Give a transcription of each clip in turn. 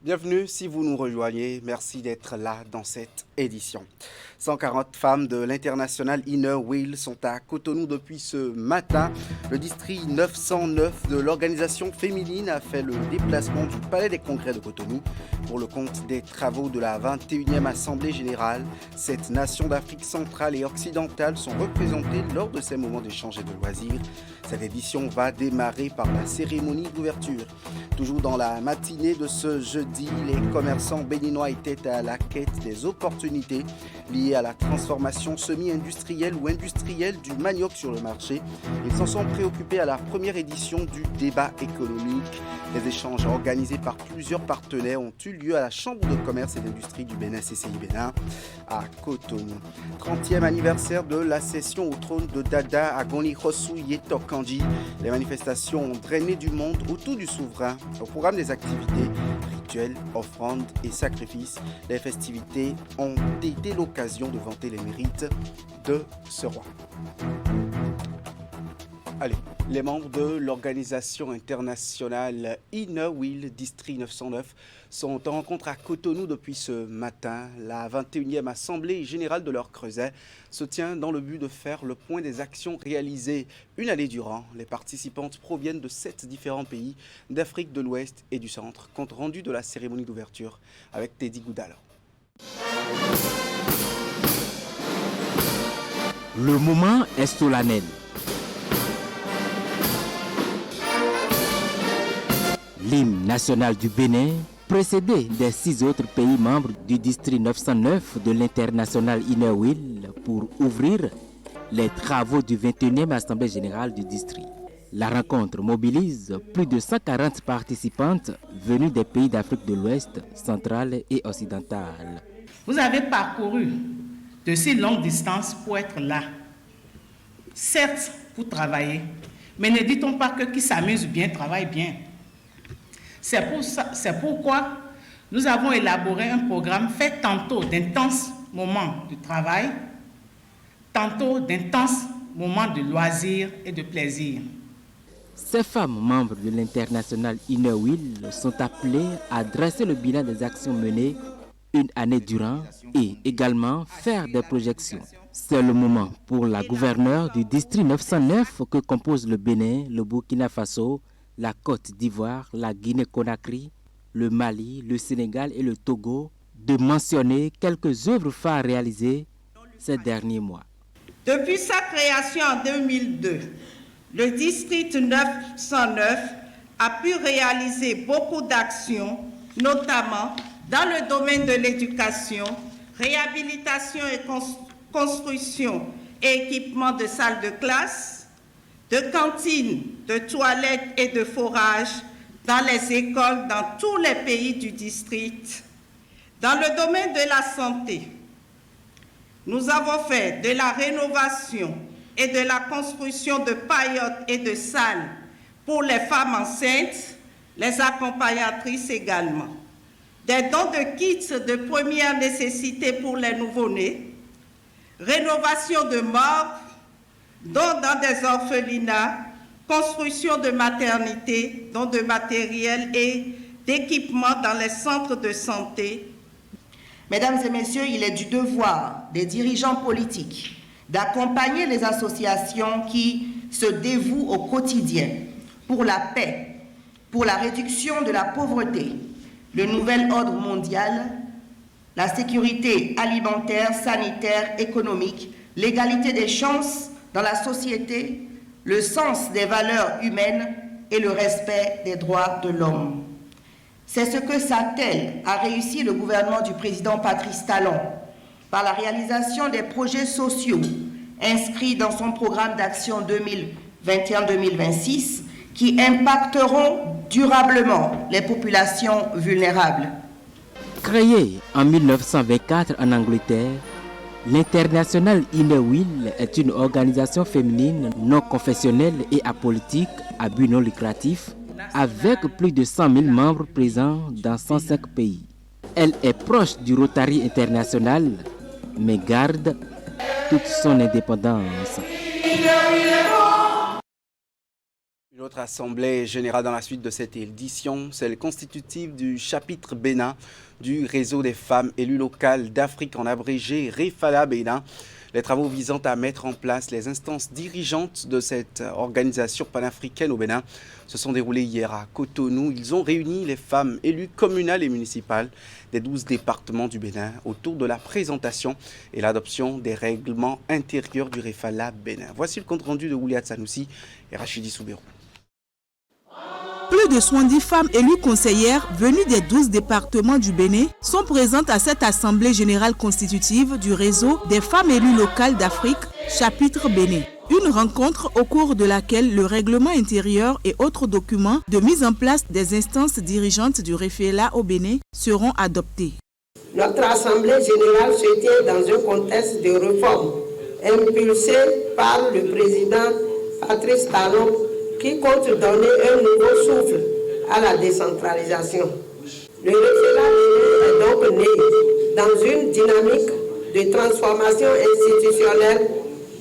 Bienvenue si vous nous rejoignez, merci d'être là dans cette édition. 140 femmes de l'International Inner Wheel sont à Cotonou depuis ce matin. Le district 909 de l'organisation féminine a fait le déplacement du Palais des Congrès de Cotonou pour le compte des travaux de la 21e Assemblée Générale. 7 nations d'Afrique centrale et occidentale sont représentées lors de ces moments d'échange et de loisirs. Cette édition va démarrer par la cérémonie d'ouverture. Toujours dans la matinée de ce jeudi, les commerçants béninois étaient à la quête des opportunités liées à la transformation semi-industrielle ou industrielle du manioc sur le marché. Ils s'en sont préoccupés à la première édition du débat économique. Les échanges organisés par plusieurs partenaires ont eu lieu à la Chambre de commerce et d'industrie du Bénin, CCI Bénin, à Cotonou. 30e anniversaire de la session au trône de Dada à Goni-Rossou Yetok-Kandji. Les manifestations ont drainé du monde autour du souverain. Au programme des activités, rituels, offrandes et sacrifices, les festivités ont été l'occasion de vanter les mérites de ce roi. Allez, les membres de l'organisation internationale Inner Wheel District 909 sont en rencontre à Cotonou depuis ce matin. La 21e Assemblée générale de leur creuset se tient dans le but de faire le point des actions réalisées une année durant. Les participantes proviennent de 7 différents pays d'Afrique de l'Ouest et du Centre. Compte rendu de la cérémonie d'ouverture avec Teddy Goudal. Le moment est solennel. L'hymne national du Bénin, précédé des 6 autres pays membres du district 909 de l'International Inner Wheel pour ouvrir les travaux du 21e Assemblée générale du district. La rencontre mobilise plus de 140 participantes venues des pays d'Afrique de l'Ouest, centrale et occidentale. Vous avez parcouru de si longues distances pour être là. Certes, vous travaillez, mais ne dit-on pas que qui s'amuse bien travaille bien. C'est pourquoi nous avons élaboré un programme fait tantôt d'intenses moments de travail, tantôt d'intenses moments de loisirs et de plaisir. Ces femmes membres de l'International Inner Wheel sont appelées à dresser le bilan des actions menées une année durant et également faire des projections. C'est le moment pour la gouverneure du district 909 que composent le Bénin, le Burkina Faso, la Côte d'Ivoire, la Guinée-Conakry, le Mali, le Sénégal et le Togo, de mentionner quelques œuvres phares réalisées ces derniers mois. Depuis sa création en 2002, le district 909 a pu réaliser beaucoup d'actions, notamment dans le domaine de l'éducation, réhabilitation et construction et équipement de salles de classe, de cantines, de toilettes et de forages dans les écoles dans tous les pays du district. Dans le domaine de la santé, nous avons fait de la rénovation et de la construction de paillotes et de salles pour les femmes enceintes, les accompagnatrices également. Des dons de kits de première nécessité pour les nouveau-nés, rénovation de morgues, dons dans des orphelinats, construction de maternités, dons de matériel et d'équipements dans les centres de santé. Mesdames et messieurs, il est du devoir des dirigeants politiques d'accompagner les associations qui se dévouent au quotidien pour la paix, pour la réduction de la pauvreté, le nouvel ordre mondial, la sécurité alimentaire, sanitaire, économique, l'égalité des chances dans la société, le sens des valeurs humaines et le respect des droits de l'homme. C'est ce que s'attelle à réussir le gouvernement du président Patrice Talon par la réalisation des projets sociaux inscrits dans son programme d'action 2021-2026 qui impacteront durablement les populations vulnérables. Créée en 1924 en Angleterre, l'International Inner Wheel est une organisation féminine non confessionnelle et apolitique à but non lucratif avec plus de 100 000 membres présents dans 105 pays. Elle est proche du Rotary International, mais garde toute son indépendance. L'autre assemblée générale dans la suite de cette édition, celle constitutive du chapitre Bénin du réseau des femmes élues locales d'Afrique, en abrégé REFALA Bénin. Les travaux visant à mettre en place les instances dirigeantes de cette organisation panafricaine au Bénin se sont déroulés hier à Cotonou. Ils ont réuni les femmes élues communales et municipales des 12 départements du Bénin autour de la présentation et l'adoption des règlements intérieurs du REFALA Bénin. Voici le compte-rendu de Ouliat Sanoussi et Rachidi Soubérou. Plus de 70 femmes élues conseillères venues des 12 départements du Bénin sont présentes à cette assemblée générale constitutive du réseau des femmes élues locales d'Afrique, chapitre Bénin. Une rencontre au cours de laquelle le règlement intérieur et autres documents de mise en place des instances dirigeantes du REFALA au Bénin seront adoptés. Notre assemblée générale se tient dans un contexte de réforme impulsé par le président Patrice Talon, qui compte donner un nouveau souffle à la décentralisation. Le REFALA est donc né dans une dynamique de transformation institutionnelle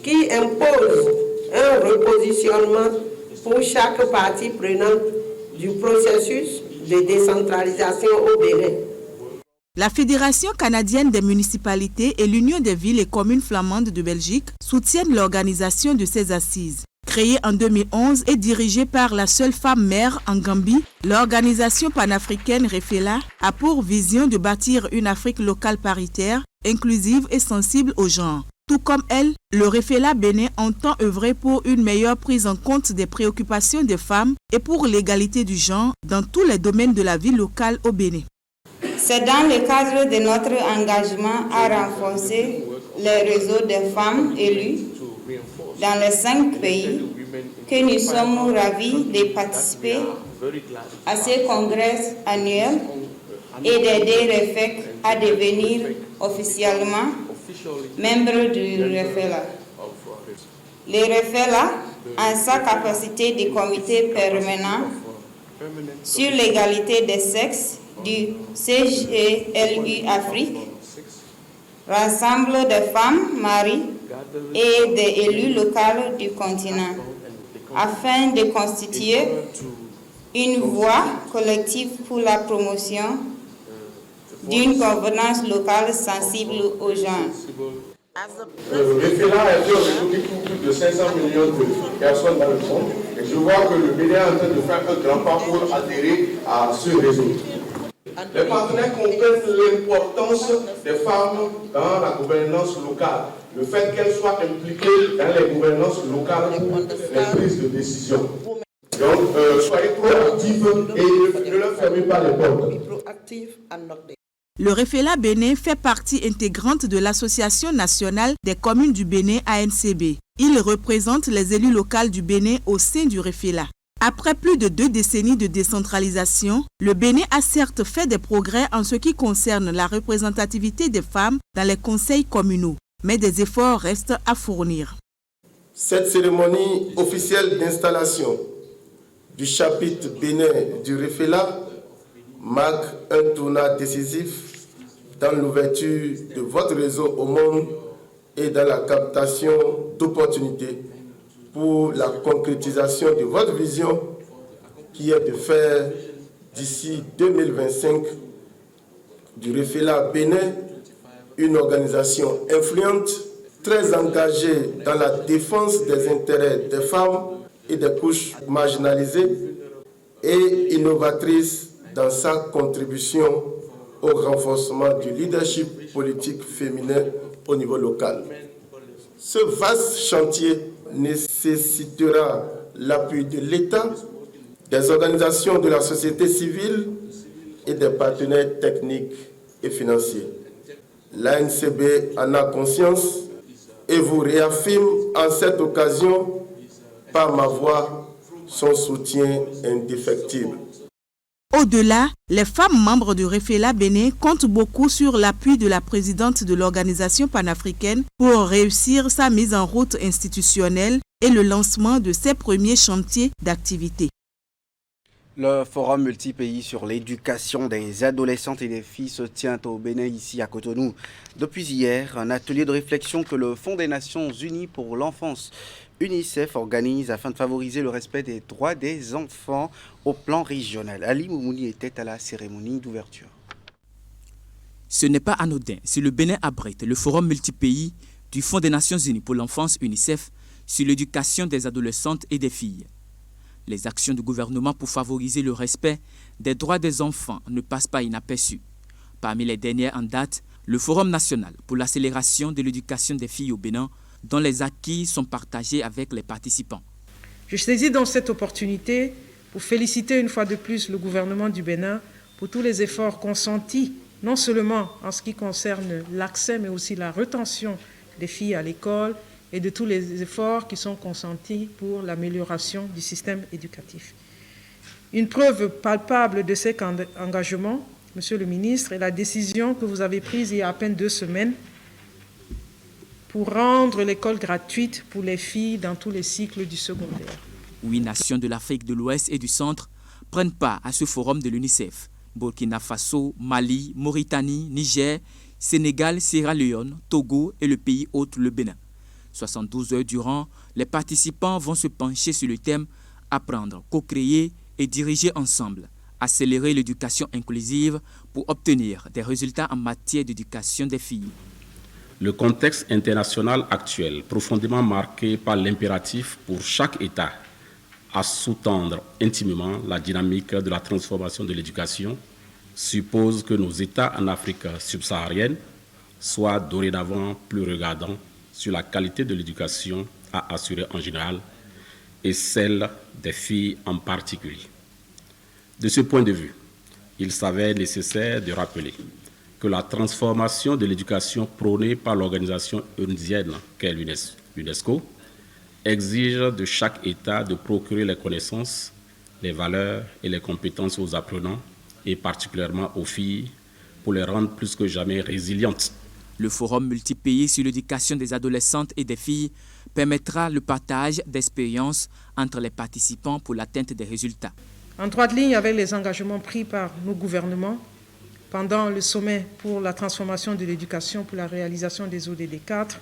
qui impose un repositionnement pour chaque partie prenante du processus de décentralisation au Bénin. La Fédération canadienne des municipalités et l'Union des villes et communes flamandes de Belgique soutiennent l'organisation de ces assises. Créée en 2011 et dirigée par la seule femme maire en Gambie, l'organisation panafricaine REFALA a pour vision de bâtir une Afrique locale paritaire, inclusive et sensible au genre. Tout comme elle, le REFALA Bénin entend œuvrer pour une meilleure prise en compte des préoccupations des femmes et pour l'égalité du genre dans tous les domaines de la vie locale au Bénin. C'est dans le cadre de notre engagement à renforcer les réseaux des femmes élues dans les 5 pays que nous sommes ravis de participer à ce congrès annuel et d'aider REFEC à devenir officiellement membre du REFALA. Le REFALA, en sa capacité de comité permanent sur l'égalité des sexes du CGLU Afrique, rassemble des femmes, maris et des élus locaux du continent afin de constituer une voie collective pour la promotion d'une gouvernance locale sensible aux genre. Le REFALA a été aujourd'hui pour plus de 500 millions de personnes dans le monde et je vois que le Bénin est en train de faire un grand pas pour adhérer à ce réseau. Les partenaires comprennent l'importance des femmes dans la gouvernance locale, le fait qu'elles soient impliquées dans les gouvernances locales pour les prises de décision. Donc, soyez proactifs et ne leur fermez pas les portes. Le REFALA Bénin fait partie intégrante de l'Association nationale des communes du Bénin ANCB. Il représente les élus locaux du Bénin au sein du REFALA. Après plus de 2 décennies de décentralisation, le Bénin a certes fait des progrès en ce qui concerne la représentativité des femmes dans les conseils communaux, mais des efforts restent à fournir. Cette cérémonie officielle d'installation du chapitre Bénin du REFALA marque un tournant décisif dans l'ouverture de votre réseau au monde et dans la captation d'opportunités pour la concrétisation de votre vision qui est de faire d'ici 2025 du REFALA Bénin une organisation influente, très engagée dans la défense des intérêts des femmes et des couches marginalisées et innovatrice dans sa contribution au renforcement du leadership politique féminin au niveau local. Ce vaste chantier nécessitera l'appui de l'État, des organisations de la société civile et des partenaires techniques et financiers. L'ANCB en a conscience et vous réaffirme en cette occasion, par ma voix, son soutien indéfectible. Au-delà, les femmes membres du REFALA Bénin comptent beaucoup sur l'appui de la présidente de l'organisation panafricaine pour réussir sa mise en route institutionnelle et le lancement de ses premiers chantiers d'activité. Le forum multi-pays sur l'éducation des adolescentes et des filles se tient au Bénin, ici à Cotonou. Depuis hier, un atelier de réflexion que le Fonds des Nations Unies pour l'enfance UNICEF organise afin de favoriser le respect des droits des enfants au plan régional. Ali Moumouni était à la cérémonie d'ouverture. Ce n'est pas anodin si le Bénin abrite le forum multipays du Fonds des Nations Unies pour l'enfance UNICEF sur l'éducation des adolescentes et des filles. Les actions du gouvernement pour favoriser le respect des droits des enfants ne passent pas inaperçues. Parmi les dernières en date, le Forum national pour l'accélération de l'éducation des filles au Bénin, dont les acquis sont partagés avec les participants. Je saisis donc cette opportunité pour féliciter une fois de plus le gouvernement du Bénin pour tous les efforts consentis, non seulement en ce qui concerne l'accès, mais aussi la rétention des filles à l'école et de tous les efforts qui sont consentis pour l'amélioration du système éducatif. Une preuve palpable de cet engagement, Monsieur le ministre, est la décision que vous avez prise il y a à peine 2 semaines pour rendre l'école gratuite pour les filles dans tous les cycles du secondaire. 8 nations de l'Afrique de l'Ouest et du Centre prennent part à ce forum de l'UNICEF. Burkina Faso, Mali, Mauritanie, Niger, Sénégal, Sierra Leone, Togo et le pays hôte, le Bénin. 72 heures durant, les participants vont se pencher sur le thème « Apprendre, co-créer et diriger ensemble ». Accélérer l'éducation inclusive pour obtenir des résultats en matière d'éducation des filles. Le contexte international actuel, profondément marqué par l'impératif pour chaque État à sous-tendre intimement la dynamique de la transformation de l'éducation, suppose que nos États en Afrique subsaharienne soient dorénavant plus regardants sur la qualité de l'éducation à assurer en général et celle des filles en particulier. De ce point de vue, il s'avère nécessaire de rappeler que la transformation de l'éducation prônée par l'organisation onisienne qu'est l'UNESCO exige de chaque État de procurer les connaissances, les valeurs et les compétences aux apprenants et particulièrement aux filles pour les rendre plus que jamais résilientes. Le forum multipays sur l'éducation des adolescentes et des filles permettra le partage d'expériences entre les participants pour l'atteinte des résultats. En droite ligne avec les engagements pris par nos gouvernements pendant le sommet pour la transformation de l'éducation pour la réalisation des ODD 4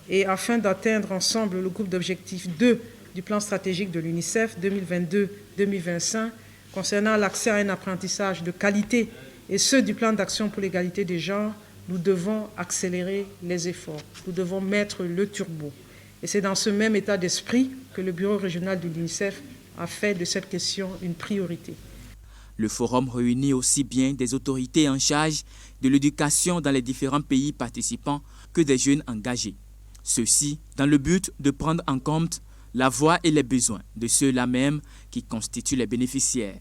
et afin d'atteindre ensemble le groupe d'objectifs 2 du plan stratégique de l'UNICEF 2022-2025 concernant l'accès à un apprentissage de qualité et ceux du plan d'action pour l'égalité des genres, nous devons accélérer les efforts, nous devons mettre le turbo. Et c'est dans ce même état d'esprit que le bureau régional de l'UNICEF a fait de cette question une priorité. Le forum réunit aussi bien des autorités en charge de l'éducation dans les différents pays participants que des jeunes engagés. Ceci dans le but de prendre en compte la voix et les besoins de ceux-là même qui constituent les bénéficiaires.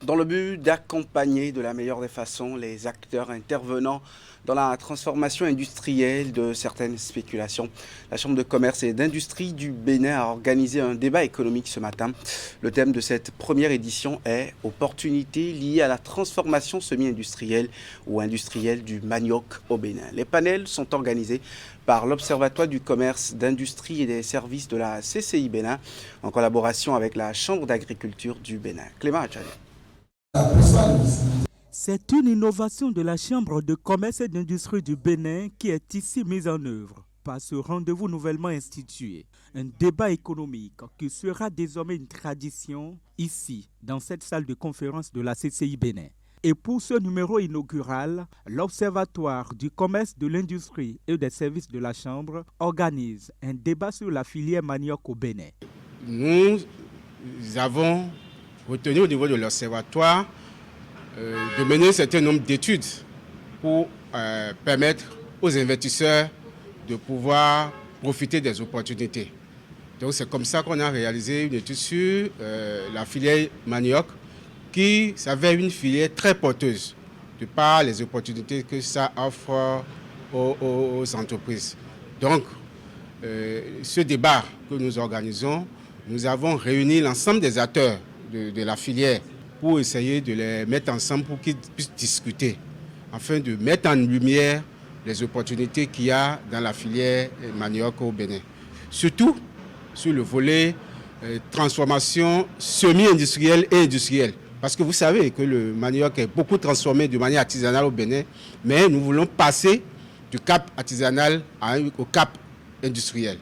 Dans le but d'accompagner de la meilleure des façons les acteurs intervenant dans la transformation industrielle de certaines spéculations, la Chambre de commerce et d'industrie du Bénin a organisé un débat économique ce matin. Le thème de cette première édition est « Opportunités liées à la transformation semi-industrielle ou industrielle du manioc au Bénin ». Les panels sont organisés par l'Observatoire du commerce, d'industrie et des services de la CCI Bénin en collaboration avec la Chambre d'agriculture du Bénin. Clément Achale. C'est une innovation de la Chambre de commerce et d'industrie du Bénin qui est ici mise en œuvre par ce rendez-vous nouvellement institué. Un débat économique qui sera désormais une tradition ici, dans cette salle de conférence de la CCI Bénin. Et pour ce numéro inaugural, l'Observatoire du commerce, de l'industrie et des services de la Chambre organise un débat sur la filière manioc au Bénin. Nous avons retenu au niveau de l'Observatoire de mener un certain nombre d'études pour permettre aux investisseurs de pouvoir profiter des opportunités. Donc c'est comme ça qu'on a réalisé une étude sur la filière manioc qui s'avère une filière très porteuse de par les opportunités que ça offre aux entreprises. Donc ce débat que nous organisons, nous avons réuni l'ensemble des acteurs de la filière pour essayer de les mettre ensemble pour qu'ils puissent discuter, afin de mettre en lumière les opportunités qu'il y a dans la filière manioc au Bénin. Surtout sur le volet transformation semi-industrielle et industrielle. Parce que vous savez que le manioc est beaucoup transformé de manière artisanale au Bénin, mais nous voulons passer du cap artisanal au cap industriel.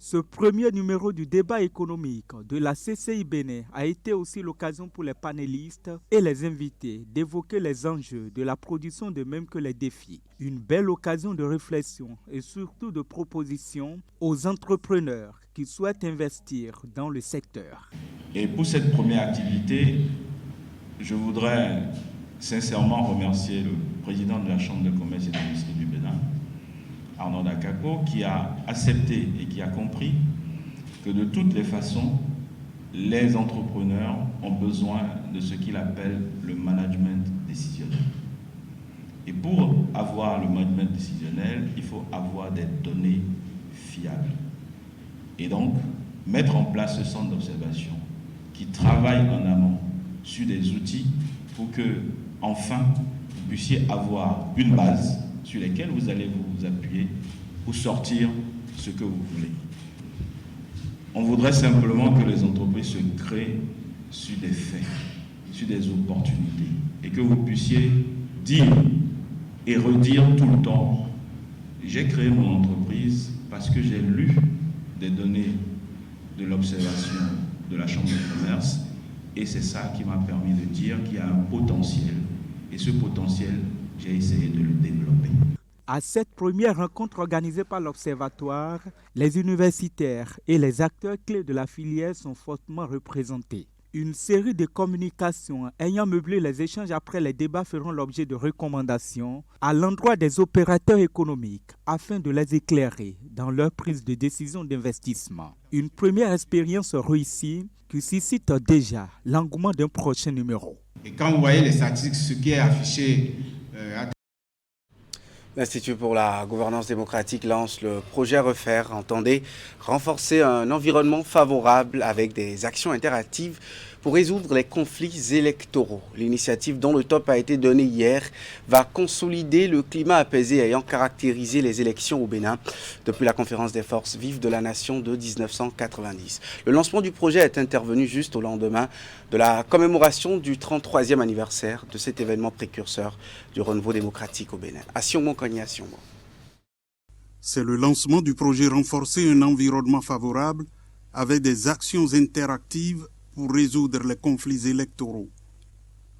Ce premier numéro du débat économique de la CCI Bénin a été aussi l'occasion pour les panélistes et les invités d'évoquer les enjeux de la production de même que les défis. Une belle occasion de réflexion et surtout de propositions aux entrepreneurs qui souhaitent investir dans le secteur. Et pour cette première activité, je voudrais sincèrement remercier le président de la Chambre de commerce et d'industrie du Bénin, Arnaud Dakako, qui a accepté et qui a compris que de toutes les façons, les entrepreneurs ont besoin de ce qu'il appelle le management décisionnel. Et pour avoir le management décisionnel, il faut avoir des données fiables. Et donc, mettre en place ce centre d'observation qui travaille en amont sur des outils pour que, enfin, vous puissiez avoir une base sur lesquels vous allez vous appuyer pour sortir ce que vous voulez. On voudrait simplement que les entreprises se créent sur des faits, sur des opportunités, et que vous puissiez dire et redire tout le temps, j'ai créé mon entreprise parce que j'ai lu des données de l'observation de la Chambre de commerce, et c'est ça qui m'a permis de dire qu'il y a un potentiel, et ce potentiel, j'ai essayé de le développer. À cette première rencontre organisée par l'Observatoire, les universitaires et les acteurs clés de la filière sont fortement représentés. Une série de communications ayant meublé les échanges après les débats feront l'objet de recommandations à l'endroit des opérateurs économiques afin de les éclairer dans leur prise de décision d'investissement. Une première expérience réussie qui suscite déjà l'engouement d'un prochain numéro. Et quand vous voyez les statistiques, ce qui est affiché L'Institut pour la gouvernance démocratique lance le projet Refaire. Entendez renforcer un environnement favorable avec des actions interactives pour résoudre les conflits électoraux. L'initiative dont le top a été donné hier va consolider le climat apaisé ayant caractérisé les élections au Bénin depuis la conférence des forces vives de la nation de 1990. Le lancement du projet est intervenu juste au lendemain de la commémoration du 33e anniversaire de cet événement précurseur du renouveau démocratique au Bénin. C'est le lancement du projet Renforcer un environnement favorable avec des actions interactives pour résoudre les conflits électoraux.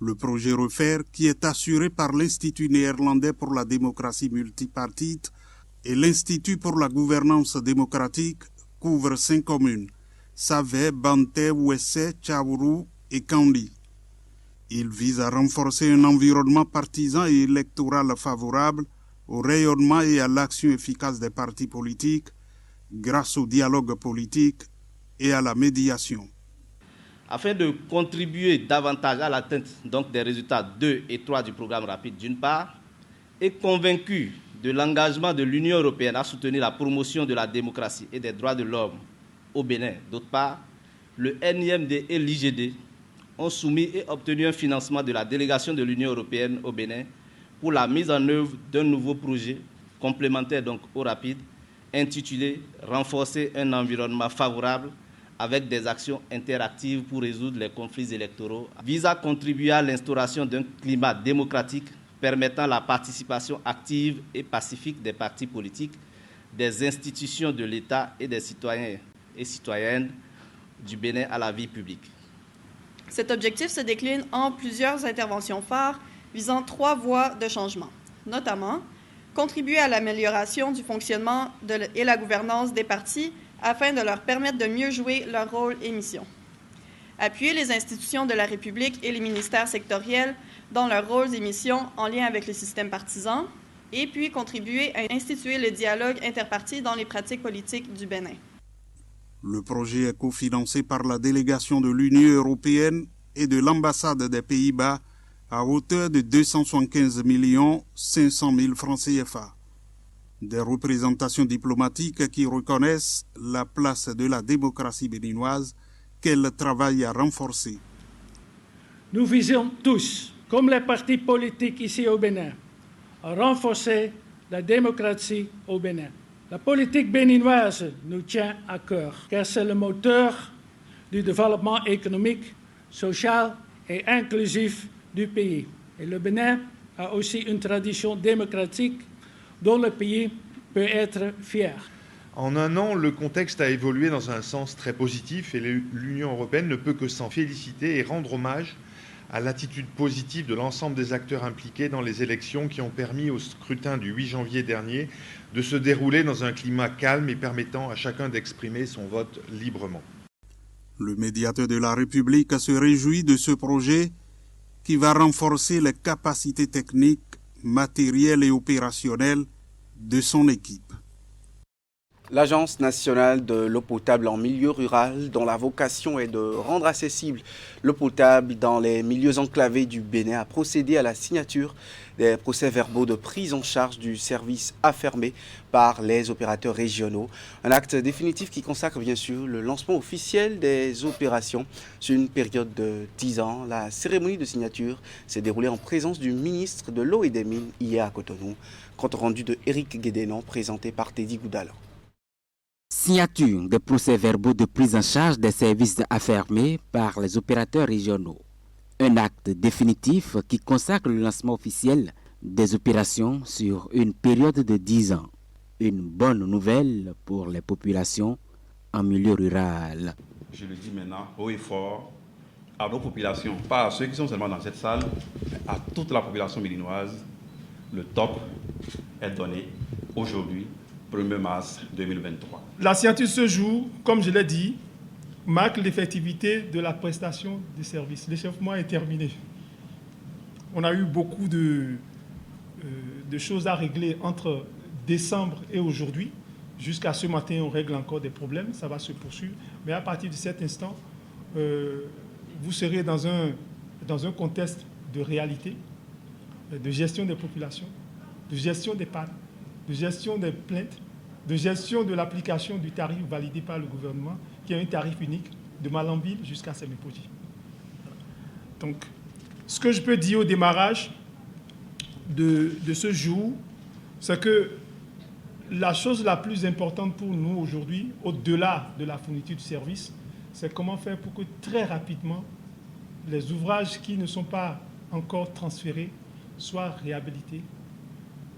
Le projet Refaire, qui est assuré par l'Institut néerlandais pour la démocratie multipartite et l'Institut pour la gouvernance démocratique, couvre 5 communes, Savé, Banté, Ouessé, Tchaourou et Kandi. Il vise à renforcer un environnement partisan et électoral favorable au rayonnement et à l'action efficace des partis politiques grâce au dialogue politique et à la médiation. Afin de contribuer davantage à l'atteinte des résultats 2 et 3 du programme rapide d'une part, et convaincu de l'engagement de l'Union européenne à soutenir la promotion de la démocratie et des droits de l'homme au Bénin d'autre part, le NIMD et l'IGD ont soumis et obtenu un financement de la délégation de l'Union européenne au Bénin pour la mise en œuvre d'un nouveau projet complémentaire au rapide intitulé « Renforcer un environnement favorable » avec des actions interactives pour résoudre les conflits électoraux, vise à contribuer à l'instauration d'un climat démocratique permettant la participation active et pacifique des partis politiques, des institutions de l'État et des citoyens et citoyennes du Bénin à la vie publique. Cet objectif se décline en plusieurs interventions phares visant 3 voies de changement, notamment contribuer à l'amélioration du fonctionnement et la gouvernance des partis afin de leur permettre de mieux jouer leur rôle et mission. Appuyer les institutions de la République et les ministères sectoriels dans leurs rôles et missions en lien avec le système partisan, et puis contribuer à instituer le dialogue interparti dans les pratiques politiques du Bénin. Le projet est cofinancé par la délégation de l'Union européenne et de l'ambassade des Pays-Bas à hauteur de 275 500 000 francs CFA. Des représentations diplomatiques qui reconnaissent la place de la démocratie béninoise qu'elle travaille à renforcer. Nous visons tous, comme les partis politiques ici au Bénin, à renforcer la démocratie au Bénin. La politique béninoise nous tient à cœur, car c'est le moteur du développement économique, social et inclusif du pays. Et le Bénin a aussi une tradition démocratique dont le pays peut être fier. En un an, le contexte a évolué dans un sens très positif et l'Union européenne ne peut que s'en féliciter et rendre hommage à l'attitude positive de l'ensemble des acteurs impliqués dans les élections qui ont permis au scrutin du 8 janvier dernier de se dérouler dans un climat calme et permettant à chacun d'exprimer son vote librement. Le médiateur de la République se réjouit de ce projet qui va renforcer les capacités techniques, matérielles et opérationnelles de son équipe. L'Agence nationale de l'eau potable en milieu rural, dont la vocation est de rendre accessible l'eau potable dans les milieux enclavés du Bénin, a procédé à la signature des procès-verbaux de prise en charge du service affermé par les opérateurs régionaux. Un acte définitif qui consacre bien sûr le lancement officiel des opérations sur une période de 10 ans. La cérémonie de signature s'est déroulée en présence du ministre de l'eau et des mines hier à Cotonou. Compte rendu de Éric Guédénon présenté par Teddy Goudalan. Signature des procès-verbaux de prise en charge des services affermés par les opérateurs régionaux. Un acte définitif qui consacre le lancement officiel des opérations sur une période de 10 ans. Une bonne nouvelle pour les populations en milieu rural. Je le dis maintenant haut et fort à nos populations, pas à ceux qui sont seulement dans cette salle, mais à toute la population béninoise. Le top est donné aujourd'hui, 1er mars 2023. La signature ce jour, comme je l'ai dit, marque l'effectivité de la prestation des services. L'échauffement est terminé. On a eu beaucoup de choses à régler entre décembre et aujourd'hui. Jusqu'à ce matin, on règle encore des problèmes. Ça va se poursuivre. Mais à partir de cet instant, vous serez dans un contexte de réalité, de gestion des populations, de gestion des pannes, de gestion des plaintes, de gestion de l'application du tarif validé par le gouvernement, qui est un tarif unique de Malambille jusqu'à Sémépoji. Donc, ce que je peux dire au démarrage de ce jour, c'est que la chose la plus importante pour nous aujourd'hui, au-delà de la fourniture de services, c'est comment faire pour que très rapidement, les ouvrages qui ne sont pas encore transférés soient réhabilités,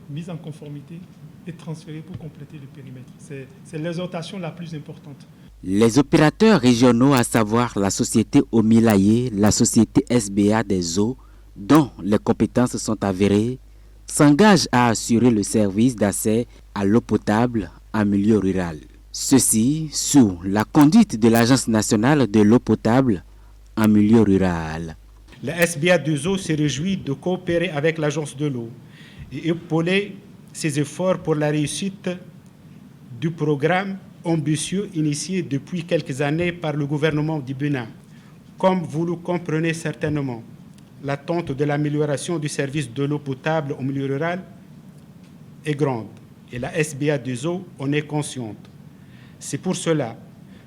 mis en conformité et transférés pour compléter le périmètre. C'est l'exhortation la plus importante. Les opérateurs régionaux, à savoir la société Omilaye, la société SBA des eaux, dont les compétences sont avérées, s'engagent à assurer le service d'accès à l'eau potable en milieu rural. Ceci sous la conduite de l'Agence nationale de l'eau potable en milieu rural. La SBA des eaux se réjouit de coopérer avec l'Agence de l'eau et épauler ses efforts pour la réussite du programme ambitieux initié depuis quelques années par le gouvernement du Bénin. Comme vous le comprenez certainement, l'attente de l'amélioration du service de l'eau potable au milieu rural est grande et la SBA des eaux en est consciente. C'est pour cela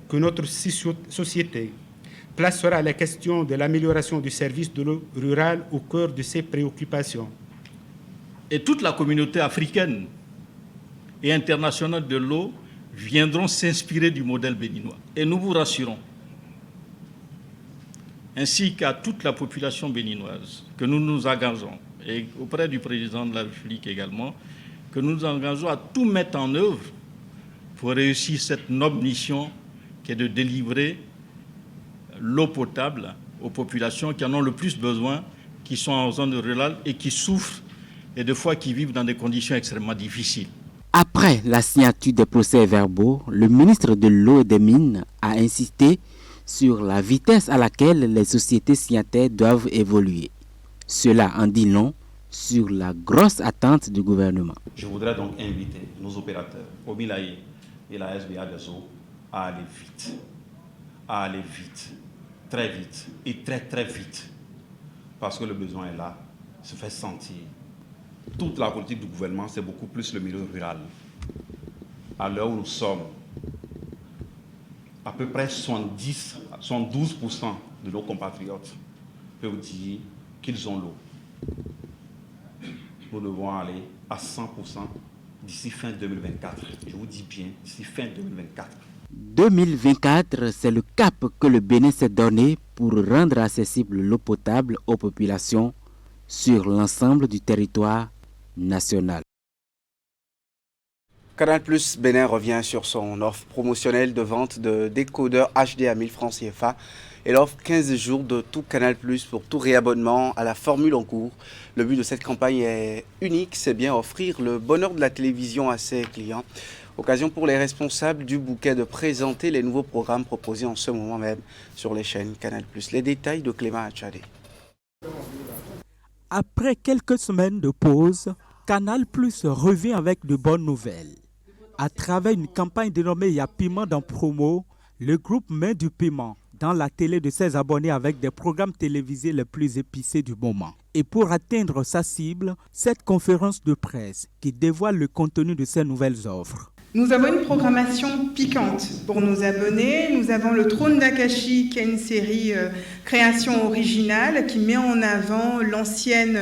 que notre société placera la question de l'amélioration du service de l'eau rurale au cœur de ses préoccupations. Et toute la communauté africaine et internationale de l'eau viendront s'inspirer du modèle béninois. Et nous vous rassurons, ainsi qu'à toute la population béninoise, que nous nous engageons, et auprès du président de la République également, que nous nous engageons à tout mettre en œuvre pour réussir cette noble mission qui est de délivrer l'eau potable aux populations qui en ont le plus besoin, qui sont en zone rurale et qui souffrent et des fois qui vivent dans des conditions extrêmement difficiles. Après la signature des procès-verbaux, le ministre de l'eau et des mines a insisté sur la vitesse à laquelle les sociétés signataires doivent évoluer. Cela en dit long sur la grosse attente du gouvernement. Je voudrais donc inviter nos opérateurs, Omilaye et la SBA des eaux, à aller vite, très vite et très très vite, parce que le besoin est là, se fait sentir. Toute la politique du gouvernement, c'est beaucoup plus le milieu rural. À l'heure où nous sommes, à peu près 72% de nos compatriotes peuvent dire qu'ils ont l'eau. Nous devons aller à 100% d'ici fin 2024. Je vous dis bien, d'ici fin 2024. 2024, c'est le cap que le Bénin s'est donné pour rendre accessible l'eau potable aux populations sur l'ensemble du territoire national. Canal+ Bénin revient sur son offre promotionnelle de vente de décodeurs HD à 1000 francs CFA. Elle offre 15 jours de tout Canal+ pour tout réabonnement à la formule en cours. Le but de cette campagne est unique, c'est bien offrir le bonheur de la télévision à ses clients. Occasion pour les responsables du bouquet de présenter les nouveaux programmes proposés en ce moment même sur les chaînes Canal+. Les détails de Clément Achadé. Après quelques semaines de pause, Canal+ revient avec de bonnes nouvelles. À travers une campagne dénommée Y'a Piment dans Promo, le groupe met du piment dans la télé de ses abonnés avec des programmes télévisés les plus épicés du moment. Et pour atteindre sa cible, cette conférence de presse qui dévoile le contenu de ces nouvelles offres. Nous avons une programmation piquante pour nos abonnés. Nous avons le Trône d'Akashi, qui est une série création originale qui met en avant l'ancienne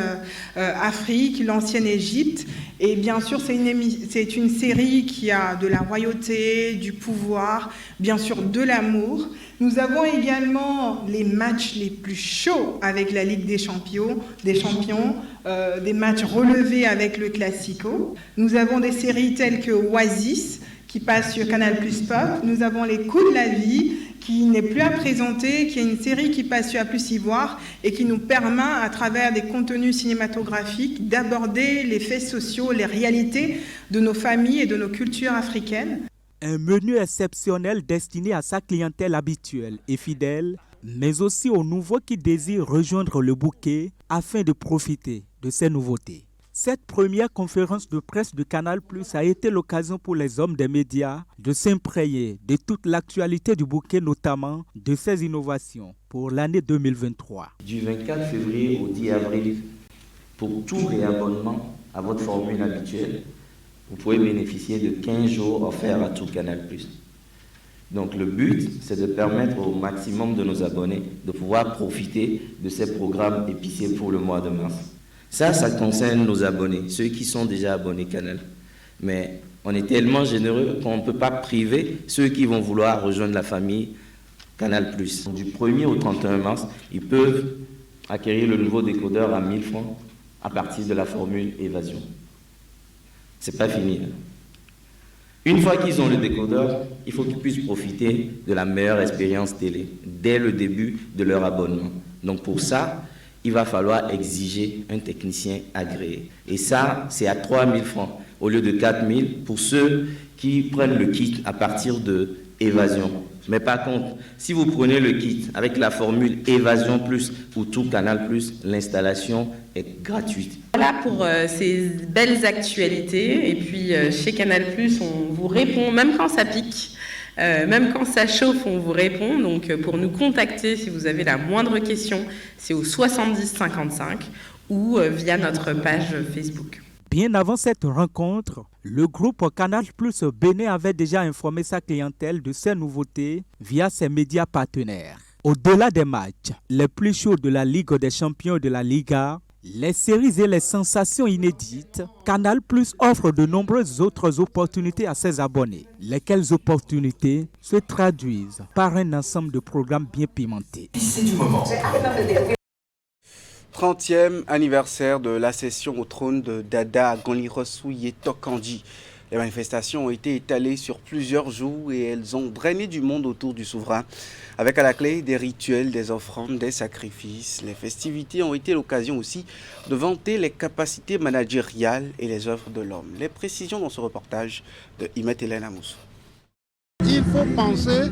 Afrique, l'ancienne Égypte. Et bien sûr, c'est une série qui a de la royauté, du pouvoir, bien sûr de l'amour. Nous avons également les matchs les plus chauds avec la Ligue des Champions, des matchs relevés avec le Classico. Nous avons des séries telles que Oasis, qui passe sur Canal+ Pop. Nous avons Les Coups de la Vie, qui n'est plus à présenter, qui est une série qui passe sur A+ Ivoire et qui nous permet, à travers des contenus cinématographiques, d'aborder les faits sociaux, les réalités de nos familles et de nos cultures africaines. Un menu exceptionnel destiné à sa clientèle habituelle et fidèle, mais aussi aux nouveaux qui désirent rejoindre le bouquet afin de profiter de ces nouveautés. Cette première conférence de presse de Canal+ a été l'occasion pour les hommes des médias de s'imprégner de toute l'actualité du bouquet, notamment de ses innovations pour l'année 2023. Du 24 février au 10 avril, pour tout réabonnement à votre formule habituelle, vous pouvez bénéficier de 15 jours offerts à tout Canal+. Donc le but, c'est de permettre au maximum de nos abonnés de pouvoir profiter de ces programmes épicés pour le mois de mars. Ça concerne nos abonnés, ceux qui sont déjà abonnés Canal. Mais on est tellement généreux qu'on ne peut pas priver ceux qui vont vouloir rejoindre la famille Canal+. Du 1er au 31 mars, ils peuvent acquérir le nouveau décodeur à 1000 francs à partir de la formule Évasion. C'est pas fini. Une fois qu'ils ont le décodeur, il faut qu'ils puissent profiter de la meilleure expérience télé dès le début de leur abonnement. Donc pour ça, il va falloir exiger un technicien agréé. Et ça, c'est à 3 000 francs au lieu de 4 000 pour ceux qui prennent le kit à partir de Évasion. Mais par contre, si vous prenez le kit avec la formule Évasion Plus ou tout Canal Plus, l'installation est gratuite. Voilà pour ces belles actualités. Et puis chez Canal Plus, on vous répond même quand ça pique. Même quand ça chauffe, on vous répond. Donc pour nous contacter, si vous avez la moindre question, c'est au 70 55 ou via notre page Facebook. Bien avant cette rencontre, le groupe Canal+ Bénin avait déjà informé sa clientèle de ces nouveautés via ses médias partenaires. Au-delà des matchs les plus chauds de la Ligue des Champions et de la Liga, les séries et les sensations inédites, Canal+ offre de nombreuses autres opportunités à ses abonnés, lesquelles opportunités se traduisent par un ensemble de programmes bien pimentés. C'est du moment. 30e anniversaire de l'accession au trône de Dada Gonlirossou Yetokandi. Les manifestations ont été étalées sur plusieurs jours et elles ont drainé du monde autour du souverain. Avec à la clé des rituels, des offrandes, des sacrifices, les festivités ont été l'occasion aussi de vanter les capacités managériales et les œuvres de l'homme. Les précisions dans ce reportage de Imet Hélène Amoussou. Il faut penser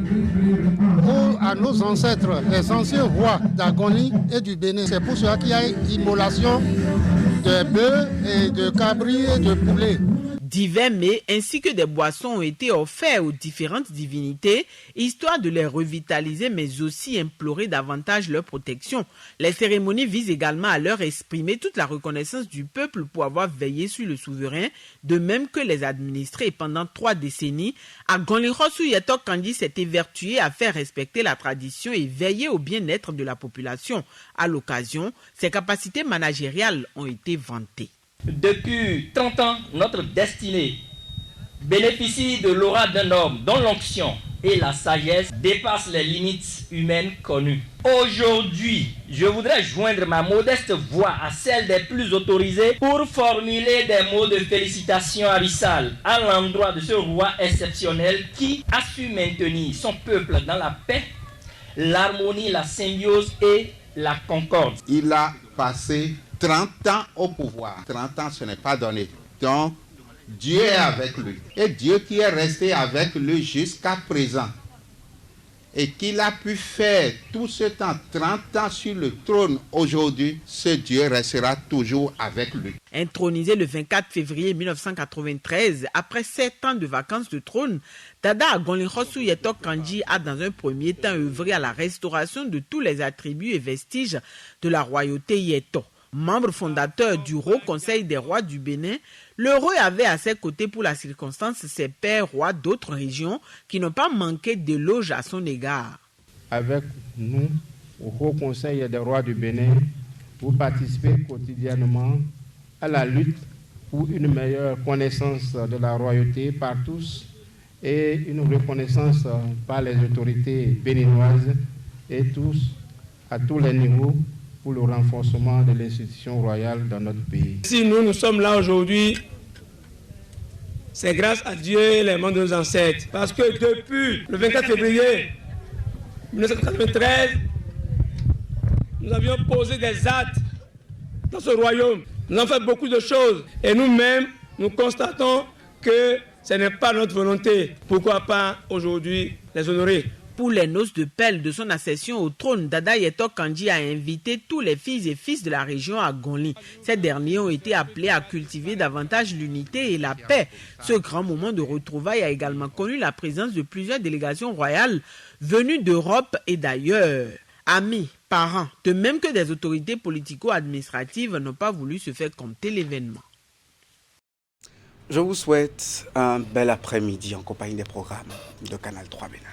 à nos ancêtres, les anciens rois d'Agoni et du Bénin. C'est pour cela qu'il y a une immolation de bœufs et de cabris et de poulets. Divers mets ainsi que des boissons ont été offerts aux différentes divinités, histoire de les revitaliser mais aussi implorer davantage leur protection. Les cérémonies visent également à leur exprimer toute la reconnaissance du peuple pour avoir veillé sur le souverain, de même que les administrés. Pendant 3 décennies, Gonlirossou Yetokandi s'est évertué à faire respecter la tradition et veiller au bien-être de la population. À l'occasion, ses capacités managériales ont été vantées. Depuis 30 ans, notre destinée bénéficie de l'aura d'un homme dont l'onction et la sagesse dépassent les limites humaines connues. Aujourd'hui, je voudrais joindre ma modeste voix à celle des plus autorisés pour formuler des mots de félicitations abyssales à l'endroit de ce roi exceptionnel qui a su maintenir son peuple dans la paix, l'harmonie, la symbiose et la concorde. Il a passé 30 ans au pouvoir. 30 ans, ce n'est pas donné. Donc, Dieu est avec lui. Et Dieu qui est resté avec lui jusqu'à présent. Et qu'il a pu faire tout ce temps, 30 ans sur le trône aujourd'hui, ce Dieu restera toujours avec lui. Intronisé le 24 février 1993, après 7 ans de vacances de trône, Dada Agonlinkhosou Yetok Kandji a dans un premier temps œuvré à la restauration de tous les attributs et vestiges de la royauté Yeto. Membre fondateur du Haut Conseil des rois du Bénin, l'heureux avait à ses côtés pour la circonstance ses pères rois d'autres régions qui n'ont pas manqué d'éloges à son égard. Avec nous, au Haut Conseil des rois du Bénin, vous participez quotidiennement à la lutte pour une meilleure connaissance de la royauté par tous et une reconnaissance par les autorités béninoises et tous, à tous les niveaux, pour le renforcement de l'institution royale dans notre pays. Si nous sommes là aujourd'hui, c'est grâce à Dieu et les membres de nos ancêtres. Parce que depuis le 24 février 1993, nous avions posé des actes dans ce royaume. Nous avons fait beaucoup de choses et nous-mêmes, nous constatons que ce n'est pas notre volonté. Pourquoi pas aujourd'hui les honorer? Pour les noces de pelle de son accession au trône, Dada Yetok Kandji a invité tous les filles et fils de la région à Gonli. Ces derniers ont été appelés à cultiver davantage l'unité et la paix. Ce grand moment de retrouvailles a également connu la présence de plusieurs délégations royales venues d'Europe et d'ailleurs. Amis, parents, de même que des autorités politico-administratives n'ont pas voulu se faire compter l'événement. Je vous souhaite un bel après-midi en compagnie des programmes de Canal 3 Bénin.